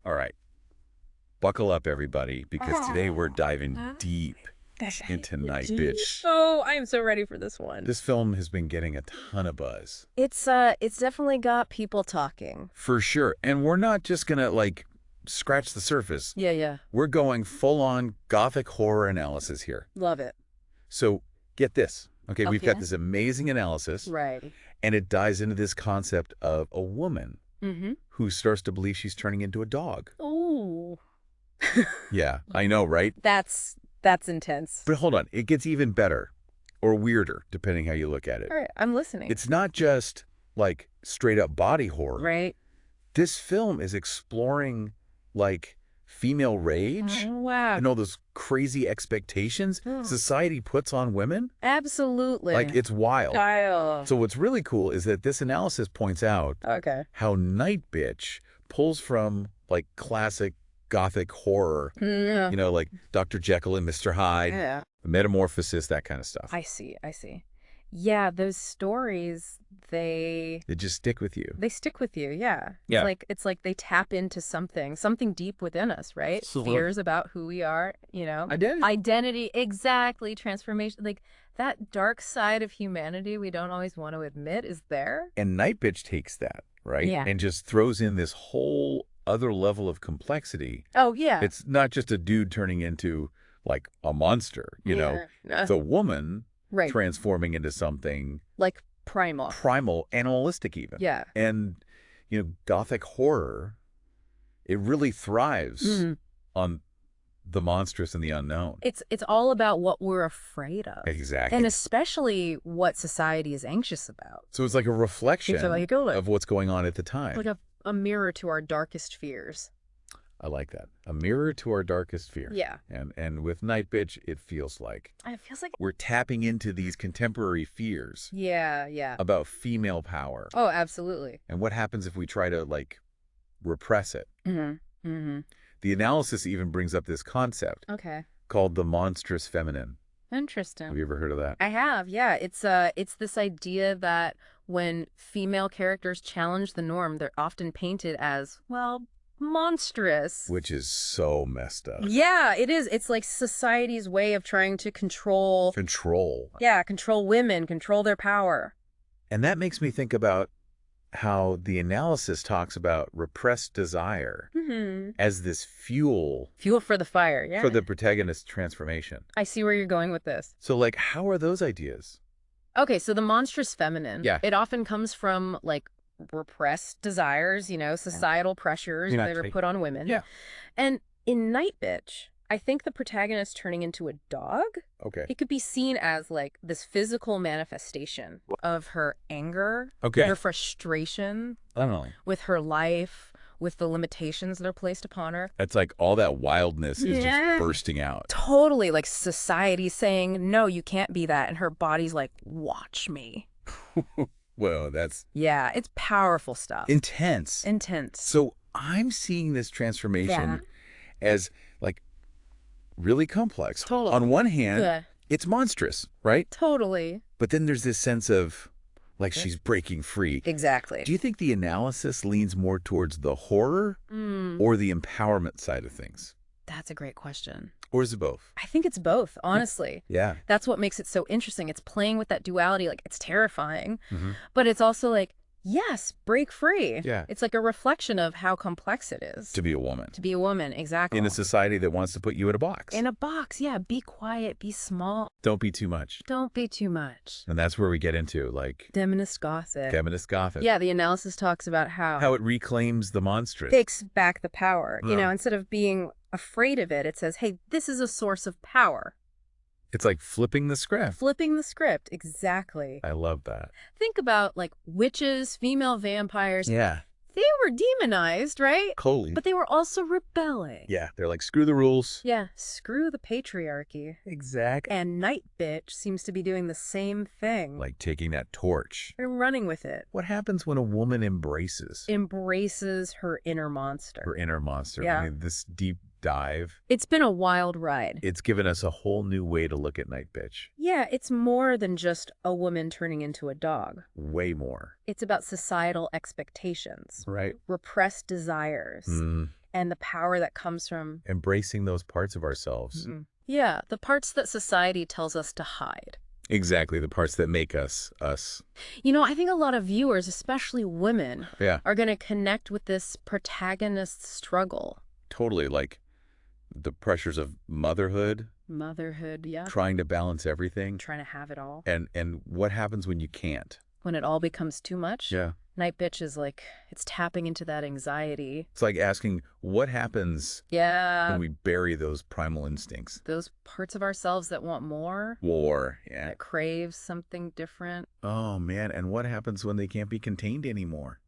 All right. Buckle up, everybody, because today we're diving deep into Nightbitch. Oh, I am so ready for this one. This film has been getting a ton of buzz. It's definitely got people talking. For sure. And we're not just going to, scratch the surface. Yeah. We're going full-on Gothic horror analysis here. Love it. So get this. Okay, we've got Okay. this amazing analysis. Right. And it dives into this concept of a woman who starts to believe she's turning into a dog. Ooh. Yeah, I know, right? That's intense. But hold on, it gets even better or weirder, depending how you look at it. All right, I'm listening. It's not just like straight up body horror. Right. This film is exploring like female rage Wow. and all those crazy expectations society puts on women. Absolutely. Like, it's wild. Style. So what's really cool is that this analysis points out Okay. how Nightbitch pulls from like classic Gothic horror, Yeah. you know, like Dr. Jekyll and Mr. Hyde, Yeah. Metamorphosis, that kind of stuff. I see. Yeah, those stories, they just stick with you. stick with you, yeah. Yeah. It's like they tap into something deep within us, right? Absolutely. Fears about who we are, Identity, exactly, transformation. Like that dark side of humanity we don't always want to admit is there. And Nightbitch takes that, right? Yeah. And just throws in this whole other level of complexity. Oh, yeah. It's not just a dude turning into like a monster, you know. Yeah. The woman Right. transforming into something Like primal. primal, animalistic even. Yeah. And, Gothic horror, it really thrives on the monstrous and the unknown. It's all about what we're afraid of. Exactly. And especially what society is anxious about. So it's like a reflection It's like a- of what's going on at the time. Like a mirror to our darkest fears. I like that. A mirror to our darkest fear. Yeah. And with Nightbitch, it feels like It feels like we're tapping into these contemporary fears Yeah. about female power. Oh, absolutely. And what happens if we try to, repress it? Mm-hmm. The analysis even brings up this concept Okay. called the monstrous feminine. Interesting. Have you ever heard of that? I have, yeah. It's this idea that when female characters challenge the norm, they're often painted as, well, monstrous. Which is so messed up. Yeah, it is. It's like society's way of trying to control. Control. Yeah, control women, control their power. And that makes me think about how the analysis talks about repressed desire as this fuel Fuel for the fire, yeah. for the protagonist's transformation. I see where you're going with this. So, how are those ideas? Okay, so the monstrous feminine. Yeah. It often comes from, repressed desires, societal pressures that are put on women. Yeah. And in Nightbitch, I think the protagonist turning into a dog, Okay. it could be seen as, this physical manifestation of her anger, Okay. her frustration I don't know. with her life, with the limitations that are placed upon her. It's like all that wildness is Yeah. just bursting out. Totally, society saying, no, you can't be that. And her body's like, watch me. Whoa, that's Yeah, it's powerful stuff. intense. Intense. So I'm seeing this transformation as really complex. Totally. On one hand, Yeah. it's monstrous, right? Totally. But then there's this sense of she's breaking free. Exactly. Do you think the analysis leans more towards the horror or the empowerment side of things? That's a great question. Or is it both? I think it's both, honestly. Yeah. That's what makes it so interesting. It's playing with that duality. It's terrifying, but it's also yes, break free. Yeah. It's like a reflection of how complex it is. To be a woman. To be a woman, exactly. In a society that wants to put you in a box. In a box, yeah. Be quiet, be small. Don't be too much. Don't be too much. And that's where we get into Feminist Gothic. Feminist Gothic. Yeah, the analysis talks about how it reclaims the monstrous. takes back the power. Yeah. Instead of being afraid of it, it says, hey, this is a source of power. It's like flipping the script. Flipping the script, exactly. I love that. Think about witches, female vampires. Yeah. They were demonized, right? Totally. But they were also rebelling. Yeah, they're like, screw the rules. Yeah, screw the patriarchy. Exactly. And Nightbitch seems to be doing the same thing. Like taking that torch. They're running with it. What happens when a woman embraces Embraces her inner monster. her inner monster? Yeah. I mean, this deep dive, It's been a wild ride. it's given us a whole new way to look at Nightbitch. Yeah, it's more than just a woman turning into a dog. Way more. It's about societal expectations, Right. repressed desires, And the power that comes from... Embracing those parts of ourselves. Yeah, the parts that society tells us to hide. Exactly, the parts that make us, us. You know, I think a lot of viewers, especially women, Yeah. are going to connect with this protagonist struggle. Totally, like the pressures of motherhood. Motherhood, yeah. Trying to balance everything. Trying to have it all. And what happens when you can't? When it all becomes too much? Yeah. Nightbitch is like, it's tapping into that anxiety. It's like asking, what happens when we bury those primal instincts? Those parts of ourselves that want more. War, yeah. That craves something different. Oh, man, and what happens when they can't be contained anymore?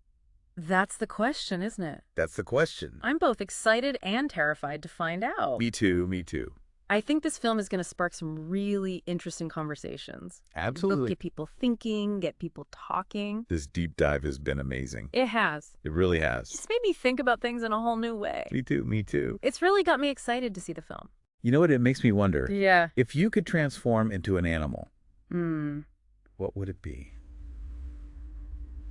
That's the question, isn't it? That's the question. I'm both excited and terrified to find out. Me too, me too. I think this film is going to spark some really interesting conversations. Absolutely. It'll get people thinking, get people talking. This deep dive has been amazing. It has. It really has. It's made me think about things in a whole new way. Me too, me too. It's really got me excited to see the film. You know what? It makes me wonder. Yeah. If you could transform into an animal, what would it be?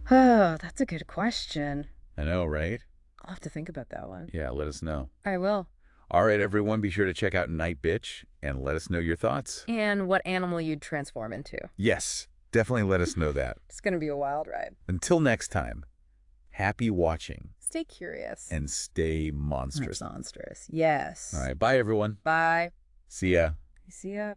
Oh, that's a good question. I know, right? I'll have to think about that one. Yeah, let us know. I will. All right, everyone, be sure to check out Nightbitch and let us know your thoughts. And what animal you'd transform into. Yes, definitely let us know that. It's going to be a wild ride. Until next time, happy watching. Stay curious. And stay monstrous. Monstrous, yes. All right, bye, everyone. Bye. See ya. See ya.